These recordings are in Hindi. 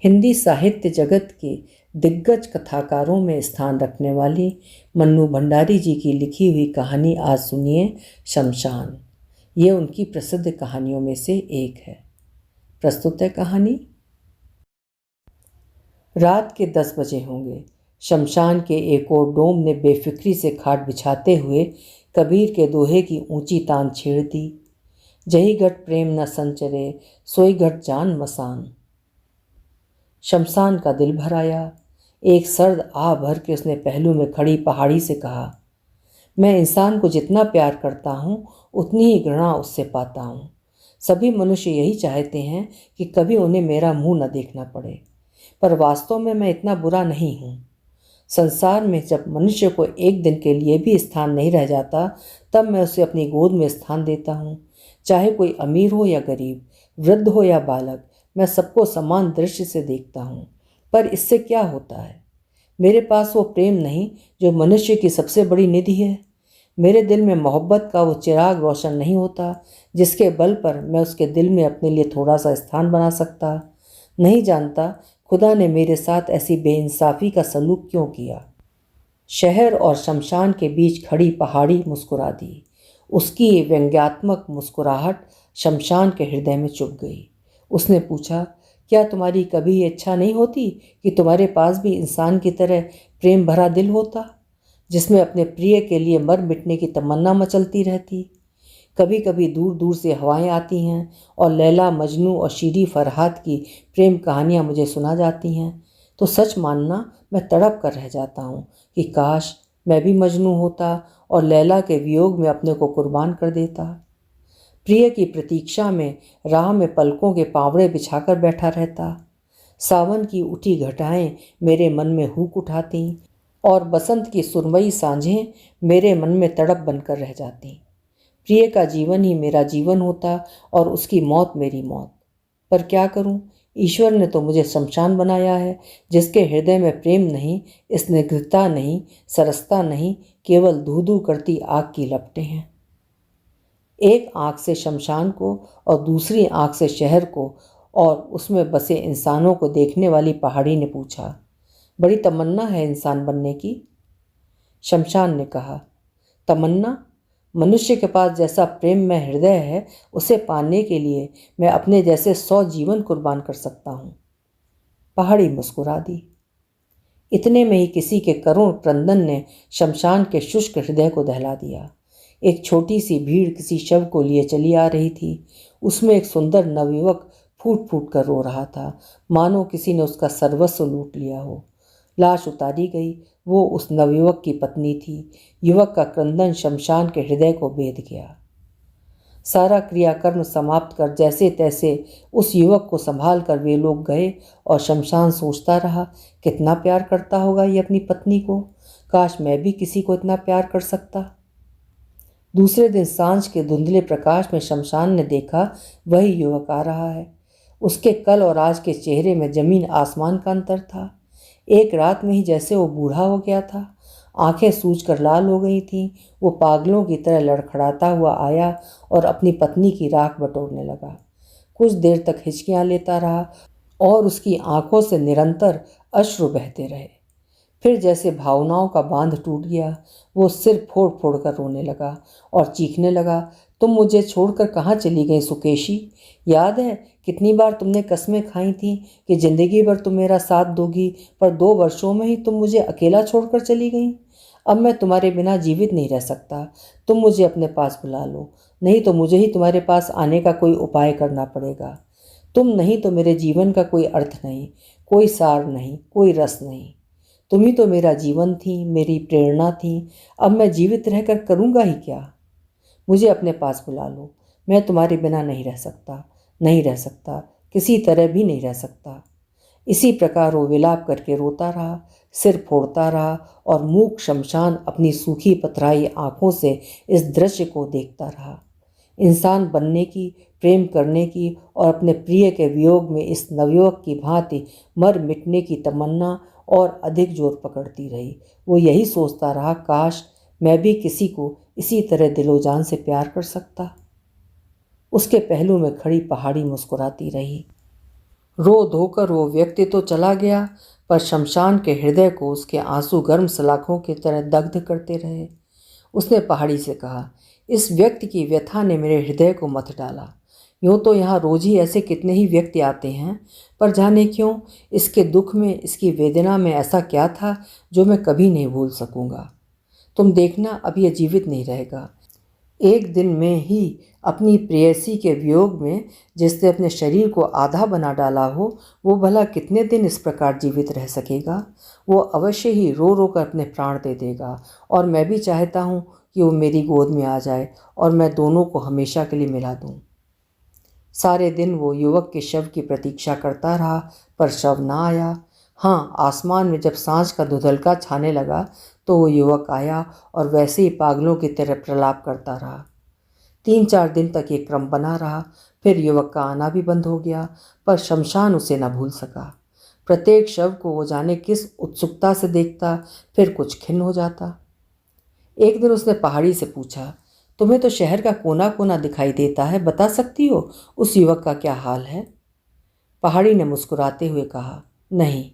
हिंदी साहित्य जगत के दिग्गज कथाकारों में स्थान रखने वाली मन्नू भंडारी जी की लिखी हुई कहानी आज सुनिए, शमशान। ये उनकी प्रसिद्ध कहानियों में से एक है। प्रस्तुत है कहानी। रात के 10 बजे होंगे। शमशान के एक और डोम ने बेफिक्री से खाट बिछाते हुए कबीर के दोहे की ऊंची तान छेड़ दी। जही घट प्रेम न संचरे, सोई घट जान मसान। शमशान का दिल भर आया। एक सर्द आह भर के उसने पहलू में खड़ी पहाड़ी से कहा, मैं इंसान को जितना प्यार करता हूँ उतनी ही घृणा उससे पाता हूँ। सभी मनुष्य यही चाहते हैं कि कभी उन्हें मेरा मुंह न देखना पड़े, पर वास्तव में मैं इतना बुरा नहीं हूँ। संसार में जब मनुष्य को एक दिन के लिए भी स्थान नहीं रह जाता, तब मैं उसे अपनी गोद में स्थान देता हूँ। चाहे कोई अमीर हो या गरीब, वृद्ध हो या बालक, मैं सबको समान दृष्टि से देखता हूँ। पर इससे क्या होता है? मेरे पास वो प्रेम नहीं जो मनुष्य की सबसे बड़ी निधि है। मेरे दिल में मोहब्बत का वो चिराग रोशन नहीं होता जिसके बल पर मैं उसके दिल में अपने लिए थोड़ा सा स्थान बना सकता। नहीं जानता खुदा ने मेरे साथ ऐसी बेइंसाफ़ी का सलूक क्यों किया। शहर और शमशान के बीच खड़ी पहाड़ी मुस्कुरा दी। उसकी ये व्यंग्यात्मक मुस्कुराहट शमशान के हृदय में चुभ गई। उसने पूछा, क्या तुम्हारी कभी ये इच्छा नहीं होती कि तुम्हारे पास भी इंसान की तरह प्रेम भरा दिल होता, जिसमें अपने प्रिय के लिए मर मिटने की तमन्ना मचलती रहती? कभी कभी दूर दूर से हवाएं आती हैं और लैला मजनू और शीरी फरहाद की प्रेम कहानियाँ मुझे सुना जाती हैं, तो सच मानना मैं तड़प कर रह जाता हूँ कि काश मैं भी मजनू होता और लैला के वियोग में अपने को कुर्बान कर देता। प्रिय की प्रतीक्षा में राह में पलकों के पावड़े बिछाकर बैठा रहता। सावन की उठी घटाएं मेरे मन में हुक उठाती और बसंत की सुरमई सांझें मेरे मन में तड़प बनकर रह जाती। प्रिय का जीवन ही मेरा जीवन होता और उसकी मौत मेरी मौत। पर क्या करूं, ईश्वर ने तो मुझे शमशान बनाया है, जिसके हृदय में प्रेम नहीं, स्निग्धता नहीं, सरसता नहीं, केवल धू धू करती आग की लपटें हैं। एक आँख से शमशान को और दूसरी आँख से शहर को और उसमें बसे इंसानों को देखने वाली पहाड़ी ने पूछा, बड़ी तमन्ना है इंसान बनने की? शमशान ने कहा, तमन्ना? मनुष्य के पास जैसा प्रेम में हृदय है, उसे पाने के लिए मैं अपने जैसे 100 जीवन कुर्बान कर सकता हूँ। पहाड़ी मुस्कुरा दी। इतने में ही किसी के करुण क्रंदन ने शमशान के शुष्क हृदय को दहला दिया। एक छोटी सी भीड़ किसी शव को लिए चली आ रही थी। उसमें एक सुंदर नवयुवक फूट फूट कर रो रहा था, मानो किसी ने उसका सर्वस्व लूट लिया हो। लाश उतारी गई। वो उस नवयुवक की पत्नी थी। युवक का क्रंदन शमशान के हृदय को भेद गया। सारा क्रियाकर्म समाप्त कर जैसे तैसे उस युवक को संभाल कर वे लोग गए और शमशान सोचता रहा, कितना प्यार करता होगा ये अपनी पत्नी को। काश मैं भी किसी को इतना प्यार कर सकता। दूसरे दिन सांझ के धुंधले प्रकाश में शमशान ने देखा, वही युवक आ रहा है। उसके कल और आज के चेहरे में जमीन आसमान का अंतर था। एक रात में ही जैसे वो बूढ़ा हो गया था। आंखें सूजकर लाल हो गई थीं। वो पागलों की तरह लड़खड़ाता हुआ आया और अपनी पत्नी की राख बटोरने लगा। कुछ देर तक हिचकियां लेता रहा और उसकी आंखों से निरंतर अश्रु बहते रहे। फिर जैसे भावनाओं का बांध टूट गया, वो सिर फोड़ फोड़ कर रोने लगा और चीखने लगा, तुम मुझे छोड़कर कहाँ चली गई सुकेशी? याद है कितनी बार तुमने कस्में खाई थी कि जिंदगी भर तुम मेरा साथ दोगी, पर 2 वर्षों में ही तुम मुझे अकेला छोड़कर चली गई। अब मैं तुम्हारे बिना जीवित नहीं रह सकता। तुम मुझे अपने पास बुला लो, नहीं तो मुझे ही तुम्हारे पास आने का कोई उपाय करना पड़ेगा। तुम नहीं तो मेरे जीवन का कोई अर्थ नहीं, कोई सार नहीं, कोई रस नहीं। तुम ही तो मेरा जीवन थी, मेरी प्रेरणा थी। अब मैं जीवित रहकर करूँगा ही क्या? मुझे अपने पास बुला लो। मैं तुम्हारे बिना नहीं रह सकता, नहीं रह सकता, किसी तरह भी नहीं रह सकता। इसी प्रकार वो विलाप करके रोता रहा, सिर फोड़ता रहा और मूक शमशान अपनी सूखी पथराई आंखों से इस दृश्य को देखता रहा। इंसान बनने की, प्रेम करने की और अपने प्रिय के वियोग में इस नवयुवक की भांति मर मिटने की तमन्ना और अधिक जोर पकड़ती रही। वो यही सोचता रहा, काश मैं भी किसी को इसी तरह दिलोजान से प्यार कर सकता। उसके पहलू में खड़ी पहाड़ी मुस्कुराती रही। रो धोकर वो व्यक्ति तो चला गया, पर शमशान के हृदय को उसके आंसू गर्म सलाखों की तरह दग्ध करते रहे। उसने पहाड़ी से कहा, इस व्यक्ति की व्यथा ने मेरे हृदय को मथ डाला। यूँ तो यहाँ रोज ही ऐसे कितने ही व्यक्ति आते हैं, पर जाने क्यों इसके दुख में, इसकी वेदना में ऐसा क्या था जो मैं कभी नहीं भूल सकूँगा। तुम देखना, अब यह जीवित नहीं रहेगा। एक दिन में ही अपनी प्रेयसी के वियोग में जिसने अपने शरीर को आधा बना डाला हो, वो भला कितने दिन इस प्रकार जीवित रह सकेगा। वो अवश्य ही रो रो कर अपने प्राण दे देगा, और मैं भी चाहता हूँ कि वो मेरी गोद में आ जाए और मैं दोनों को हमेशा के लिए मिला दूँ। सारे दिन वो युवक के शव की प्रतीक्षा करता रहा, पर शव ना आया। हाँ, आसमान में जब सांझ का धुंधलका छाने लगा तो वो युवक आया और वैसे ही पागलों की तरह प्रलाप करता रहा। 3-4 दिन तक ये क्रम बना रहा। फिर युवक का आना भी बंद हो गया, पर शमशान उसे न भूल सका। प्रत्येक शव को वो जाने किस उत्सुकता से देखता, फिर कुछ खिन्न हो जाता। एक दिन उसने पहाड़ी से पूछा, तुम्हें तो शहर का कोना कोना दिखाई देता है, बता सकती हो उस युवक का क्या हाल है? पहाड़ी ने मुस्कुराते हुए कहा, नहीं।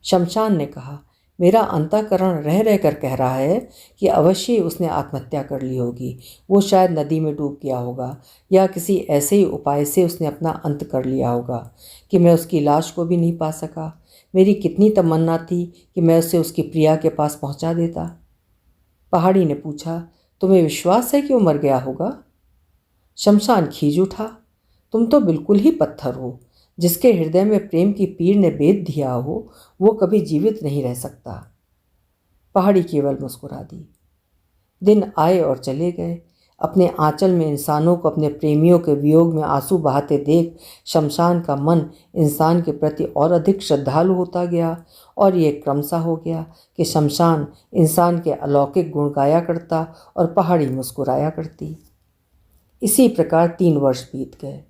शमशान ने कहा, मेरा अंतःकरण रह रह कर कह रहा है कि अवश्य उसने आत्महत्या कर ली होगी। वो शायद नदी में डूब गया होगा, या किसी ऐसे ही उपाय से उसने अपना अंत कर लिया होगा कि मैं उसकी लाश को भी नहीं पा सका। मेरी कितनी तमन्ना थी कि मैं उसे उसकी प्रिया के पास पहुंचा देता। पहाड़ी ने पूछा, तुम्हें विश्वास है कि वो मर गया होगा? शमशान खींच उठा, तुम तो बिल्कुल ही पत्थर हो। जिसके हृदय में प्रेम की पीड़ ने बेध दिया हो, वो कभी जीवित नहीं रह सकता। पहाड़ी केवल मुस्कुरा दी। दिन आए और चले गए। अपने आंचल में इंसानों को अपने प्रेमियों के वियोग में आंसू बहाते देख शमशान का मन इंसान के प्रति और अधिक श्रद्धालु होता गया, और ये क्रमशः हो गया कि शमशान इंसान के अलौकिक गुण गाया करता और पहाड़ी मुस्कुराया करती। इसी प्रकार 3 वर्ष बीत गए।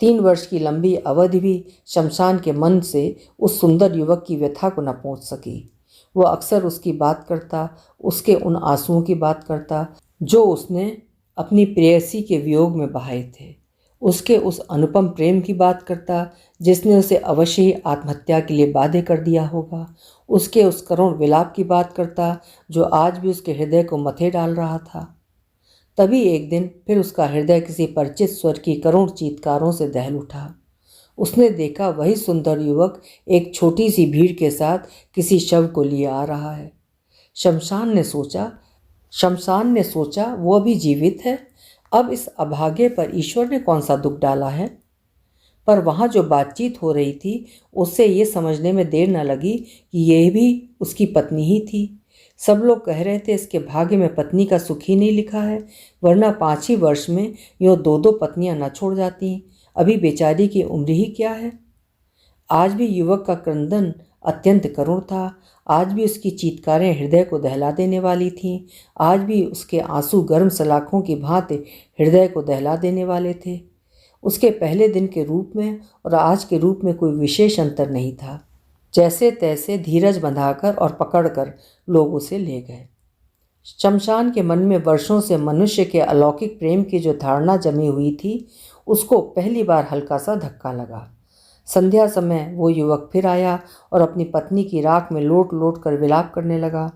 3 वर्ष की लंबी अवधि भी शमशान के मन से उस सुंदर युवक की व्यथा को न पहुंच सकी। वो अक्सर उसकी बात करता, उसके उन आंसुओं की बात करता जो उसने अपनी प्रेयसी के वियोग में बहाए थे। उसके उस अनुपम प्रेम की बात करता जिसने उसे अवश्य ही आत्महत्या के लिए बाध्य कर दिया होगा। उसके उस करुण विलाप की बात करता जो आज भी उसके हृदय को मथे डाल रहा था। तभी एक दिन फिर उसका हृदय किसी परिचित स्वर की करुण चीत्कारों से दहल उठा। उसने देखा वही सुंदर युवक एक छोटी सी भीड़ के साथ किसी शव को लिए आ रहा है। शमशान ने सोचा वो अभी जीवित है। अब इस अभागे पर ईश्वर ने कौन सा दुख डाला है। पर वहाँ जो बातचीत हो रही थी उससे ये समझने में देर न लगी कि यह भी उसकी पत्नी ही थी। सब लोग कह रहे थे इसके भाग्य में पत्नी का सुख ही नहीं लिखा है, वरना 5 ही वर्ष में यूँ 2-2 पत्नियां न छोड़ जाती। अभी बेचारी की उम्र ही क्या है। आज भी युवक का क्रंदन अत्यंत करुण था। आज भी उसकी चीत्कारें हृदय को दहला देने वाली थीं। आज भी उसके आंसू गर्म सलाखों की भांति हृदय को दहला देने वाले थे। उसके पहले दिन के रूप में और आज के रूप में कोई विशेष अंतर नहीं था। जैसे तैसे धीरज बंधाकर और पकड़कर लोग उसे ले गए। शमशान के मन में वर्षों से मनुष्य के अलौकिक प्रेम की जो धारणा जमी हुई थी, उसको पहली बार हल्का सा धक्का लगा। संध्या समय वो युवक फिर आया और अपनी पत्नी की राख में लोट लोट कर विलाप करने लगा।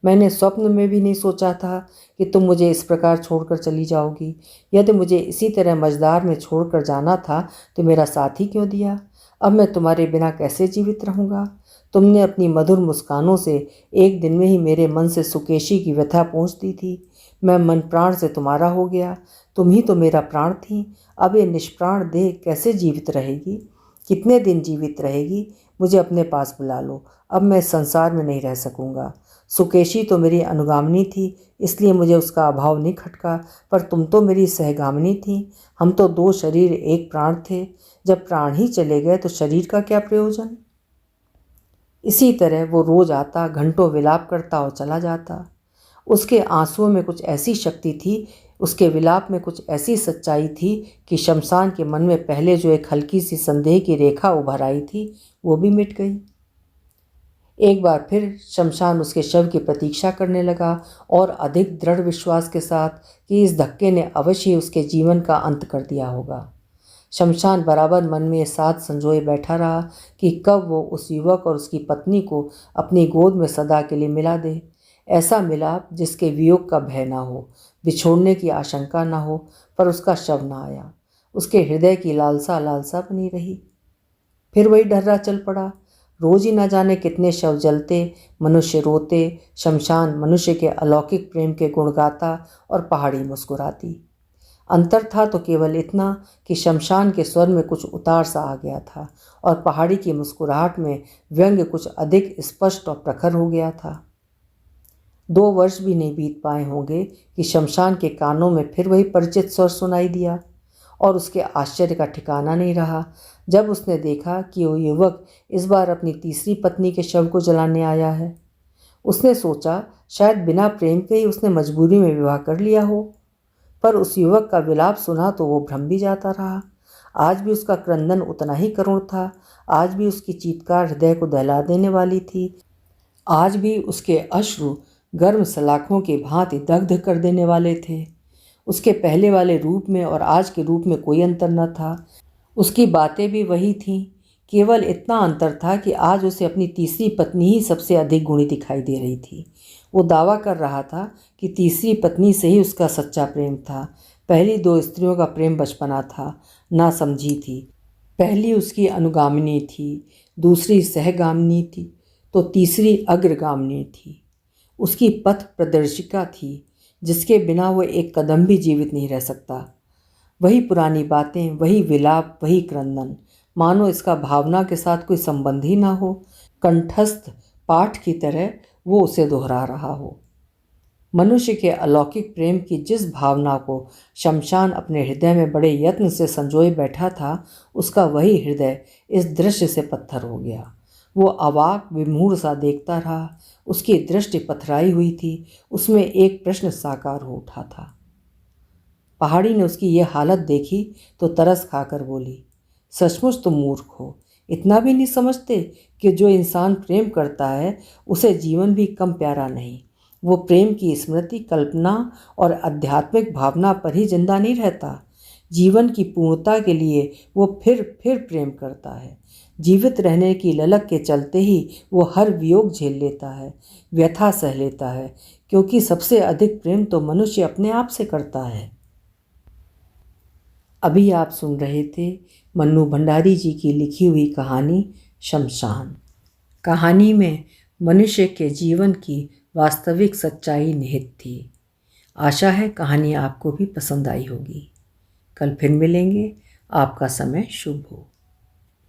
मैंने स्वप्न में भी नहीं सोचा था कि तुम मुझे इस प्रकार छोड़कर चली जाओगी। यदि मुझे इसी तरह मझधार में छोड़कर जाना था तो मेरा साथ ही क्यों दिया। अब मैं तुम्हारे बिना कैसे जीवित रहूँगा। तुमने अपनी मधुर मुस्कानों से एक दिन में ही मेरे मन से सुकेशी की व्यथा पहुँच दी थी। मैं मन प्राण से तुम्हारा हो गया। तुम ही तो मेरा प्राण थी। अब ये निष्प्राण देह कैसे जीवित रहेगी, कितने दिन जीवित रहेगी। मुझे अपने पास बुला लो, अब मैं संसार में नहीं रह सकूँगा। सुकेशी तो मेरी अनुगामिनी थी, इसलिए मुझे उसका अभाव नहीं खटका, पर तुम तो मेरी सहगामिनी थी। हम तो 2 शरीर एक प्राण थे। जब प्राण ही चले गए तो शरीर का क्या प्रयोजन। इसी तरह वो रोज आता, घंटों विलाप करता और चला जाता। उसके आंसुओं में कुछ ऐसी शक्ति थी, उसके विलाप में कुछ ऐसी सच्चाई थी कि शमशान के मन में पहले जो एक हल्की सी संदेह की रेखा उभर आई थी वो भी मिट गई। एक बार फिर शमशान उसके शव की प्रतीक्षा करने लगा, और अधिक दृढ़ विश्वास के साथ कि इस धक्के ने अवश्य उसके जीवन का अंत कर दिया होगा। शमशान बराबर मन में साथ संजोए बैठा रहा कि कब वो उस युवक और उसकी पत्नी को अपनी गोद में सदा के लिए मिला दे। ऐसा मिलाप जिसके वियोग का भय ना हो, बिछोड़ने की आशंका ना हो, पर उसका शव ना आया। उसके हृदय की लालसा लालसा बनी रही। फिर वही ढर्रा चल पड़ा। रोज ही न जाने कितने शव जलते, मनुष्य रोते, शमशान मनुष्य के अलौकिक प्रेम के गुण गाता और पहाड़ी मुस्कुराती। अंतर था तो केवल इतना कि शमशान के स्वर में कुछ उतार सा आ गया था और पहाड़ी की मुस्कुराहट में व्यंग्य कुछ अधिक स्पष्ट और प्रखर हो गया था। 2 वर्ष भी नहीं बीत पाए होंगे कि शमशान के कानों में फिर वही परिचित स्वर सुनाई दिया और उसके आश्चर्य का ठिकाना नहीं रहा जब उसने देखा कि वो युवक इस बार अपनी तीसरी पत्नी के शव को जलाने आया है। उसने सोचा शायद बिना प्रेम के ही उसने मजबूरी में विवाह कर लिया हो, पर उस युवक का विलाप सुना तो वो भ्रम भी जाता रहा। आज भी उसका क्रंदन उतना ही करुण था, आज भी उसकी चीत्कार हृदय को दहला देने वाली थी, आज भी उसके अश्रु गर्म सलाखों की भांति दग्ध कर देने वाले थे। उसके पहले वाले रूप में और आज के रूप में कोई अंतर न था। उसकी बातें भी वही थीं, केवल इतना अंतर था कि आज उसे अपनी तीसरी पत्नी ही सबसे अधिक गुणी दिखाई दे रही थी। वो दावा कर रहा था कि तीसरी पत्नी से ही उसका सच्चा प्रेम था। पहली 2 स्त्रियों का प्रेम बचपना था, ना समझी थी। पहली उसकी अनुगामिनी थी, दूसरी सहगामिनी थी, तो तीसरी अग्रगामिनी थी। उसकी पथ प्रदर्शिका थी, जिसके बिना वो एक कदम भी जीवित नहीं रह सकता। वही पुरानी बातें, वही विलाप, वही क्रंदन, मानो इसका भावना के साथ कोई संबंध ही ना हो। कंठस्थ पाठ की तरह वो उसे दोहरा रहा हो। मनुष्य के अलौकिक प्रेम की जिस भावना को शमशान अपने हृदय में बड़े यत्न से संजोए बैठा था, उसका वही हृदय इस दृश्य से पत्थर हो गया। वो अवाक विमूढ़ सा देखता रहा। उसकी दृष्टि पथराई हुई थी। उसमें एक प्रश्न साकार हो उठा था। पहाड़ी ने उसकी यह हालत देखी तो तरस खाकर बोली, सचमुच तुम मूर्ख हो। इतना भी नहीं समझते कि जो इंसान प्रेम करता है उसे जीवन भी कम प्यारा नहीं। वो प्रेम की स्मृति, कल्पना और आध्यात्मिक भावना पर ही जिंदा नहीं रहता। जीवन की पूर्णता के लिए वो फिर प्रेम करता है। जीवित रहने की ललक के चलते ही वो हर वियोग झेल लेता है, व्यथा सह लेता है, क्योंकि सबसे अधिक प्रेम तो मनुष्य अपने आप से करता है। अभी आप सुन रहे थे मन्नू भंडारी जी की लिखी हुई कहानी शमशान। कहानी में मनुष्य के जीवन की वास्तविक सच्चाई निहित थी। आशा है कहानी आपको भी पसंद आई होगी। कल फिर मिलेंगे। आपका समय शुभ हो।